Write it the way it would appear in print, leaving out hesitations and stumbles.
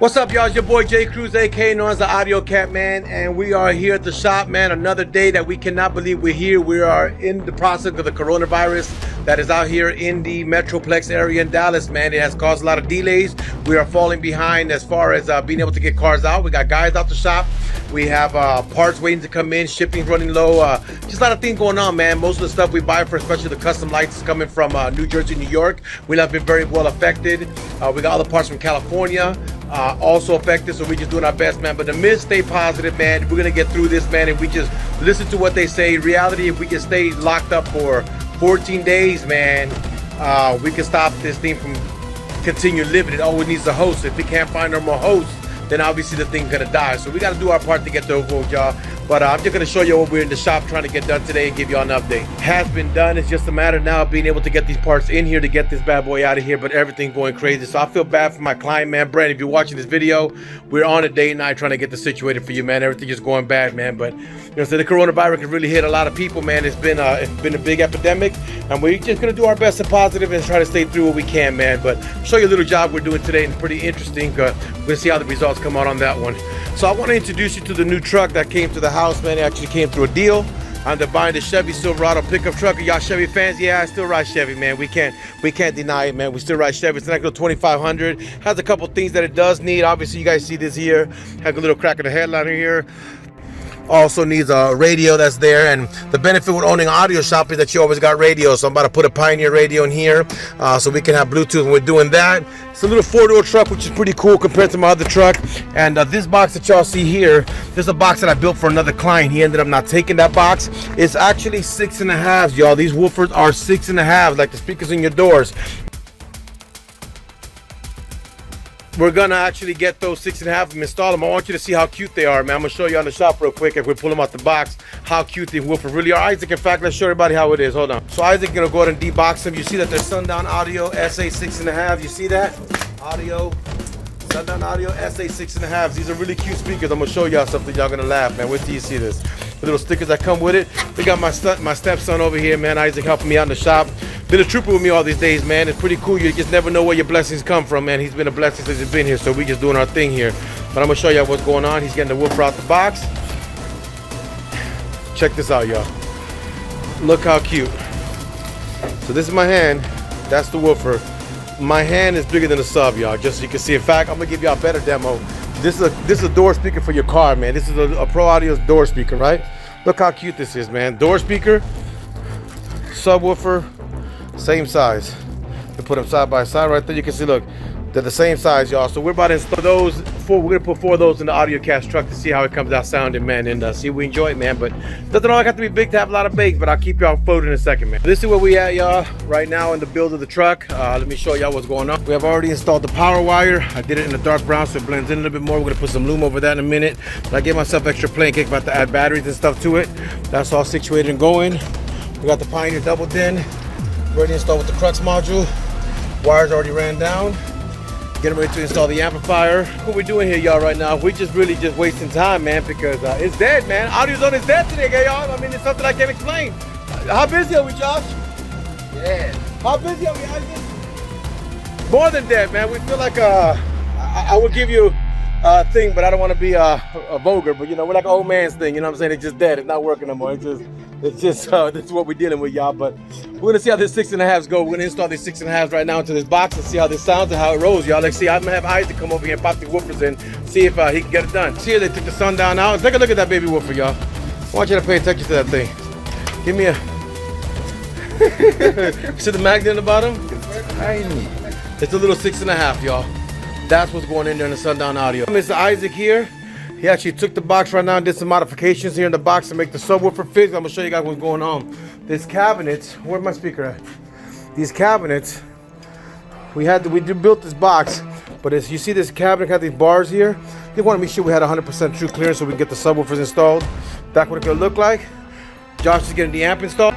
What's up, y'all? It's your boy J Cruz, aka known as the AUDIOZONE, man, and we are here at the shop, man. Another day that we cannot believe we're here. We are in the process of the coronavirus that is out here in the Metroplex area in Dallas, man. It has caused a lot of delays. We are falling behind as far as being able to get cars out. We got guys out the shop. We have parts waiting to come in, shipping's running low. Just a lot of things going on, man. Most of the stuff we buy for, especially the custom lights, is coming from New Jersey, New York. We have been very well affected. We got all the parts from California. Also affected, so we're just doing our best, man. But the mids, stay positive, man. We're gonna get through this, man, and we just listen to what they say. Reality, if we can stay locked up for 14 days, man, we can stop this thing from continue living. It always needs a host. If we can't find no more hosts, then obviously the thing's gonna die. So we gotta do our part to get the vote, y'all. But I'm just gonna show you what we're in the shop trying to get done today and give y'all an update. Has been done. It's just a matter now of being able to get these parts in here to get this bad boy out of here, but everything's going crazy. So I feel bad for my client, man. Brent, if you're watching this video, we're on a day and night trying to get this situated for you, man. Everything is going bad, man. But you know, so the coronavirus has really hit a lot of people, man. It's been a big epidemic, and we're just gonna do our best to positive and try to stay through what we can, man. But show you a little job we're doing today, and pretty interesting. We're gonna see how the results come out on that one. So I want to introduce you to the new truck that came to the house, man. It actually came through a deal. I'm buying the Chevy Silverado pickup truck. Are y'all Chevy fans? Yeah, I still ride Chevy, man. We can't deny it, man. We still ride Chevy. It's an actual 2500. Has a couple things that it does need. Obviously, you guys see this here. Has a little crack in the headliner here. Also needs a radio that's there, and the benefit with owning an audio shop is that you always got radio. So I'm about to put a Pioneer radio in here so we can have Bluetooth, and we're doing that. It's a little four-door truck, which is pretty cool compared to my other truck. And this box that y'all see here, this is a box that I built for another client. He ended up not taking that box. It's actually 6.5s, y'all. These woofers are 6.5, like the speakers in your doors. We're gonna actually get those 6.5 and install them. I want you to see how cute they are, man. I'm gonna show you on the shop real quick if we pull them out the box how cute the woofers really are. Isaac, in fact, let's show everybody how it is. Hold on. So Isaac gonna go ahead and debox them. You see that they're Sundown Audio SA 6.5. You see that? Audio, Sundown Audio SA 6.5. These are really cute speakers. I'm gonna show y'all something. Y'all gonna laugh, man. Wait till you see this. The little stickers that come with it. We got my stepson over here, man. Isaac helping me out in the shop. Been a trooper with me all these days, man. It's pretty cool. You just never know where your blessings come from, man. He's been a blessing since he's been here, so we just doing our thing here. But I'm gonna show y'all what's going on. He's getting the woofer out the box. Check this out, y'all. Look how cute. So this is my hand. That's the woofer. My hand is bigger than the sub, y'all. Just so you can see. In fact, I'm gonna give y'all a better demo. This is a door speaker for your car, man. This is a Pro Audio's door speaker, right? Look how cute this is, man. Door speaker, subwoofer, same size. We put them side by side right there. You can see, look, they're the same size, y'all. So we're about to install those. We're gonna put 4 of those in the AUDIOZONE truck to see how it comes out sounding, man, and see if we enjoy it, man. But doesn't all have to be big to have a lot of bass, but I'll keep y'all floating in a second, man. This is where we at, y'all, right now in the build of the truck. Let me show y'all what's going on. We have already installed the power wire. I did it in a dark brown so it blends in a little bit more. We're gonna put some lume over that in a minute. But I gave myself extra plain cake, about to add batteries and stuff to it. That's all situated and going. We got the Pioneer double din ready to install with the crux module. Wires already ran down. Getting ready to install the amplifier. What we're doing here, y'all, right now, we're just really just wasting time, man, because it's dead, man. AUDIOZONE is dead today, y'all. I mean, it's something I can't explain. How busy are we, Josh? Yeah. How busy are we, Isaac? More than dead, man. We feel like I would give you a thing, but I don't want to be a vulgar, but you know, we're like an old man's thing, you know what I'm saying? It's just dead. It's not working no more. It's just this is what we're dealing with, y'all. But we're gonna see how this 6.5s go. We're gonna install these 6.5s right now into this box and see how this sounds and how it rolls, y'all. Let's see. I'm gonna have Isaac come over here and pop the woofers in, see if he can get it done. See, they took the Sundown out. Take a look at that baby woofer, y'all. I want you to pay attention to that thing. Give me a see the magnet in the bottom? Tiny. It's a little 6.5, y'all. That's what's going in there in the Sundown Audio. Mr. Isaac here. He actually took the box right now and did some modifications here in the box to make the subwoofer fit. I'm gonna show you guys what's going on. This cabinet, where's my speaker at? These cabinets, we built this box, but as you see, this cabinet had these bars here. We want to make sure we had 100% true clearance so we can get the subwoofers installed. That's what it's gonna look like. Josh is getting the amp installed.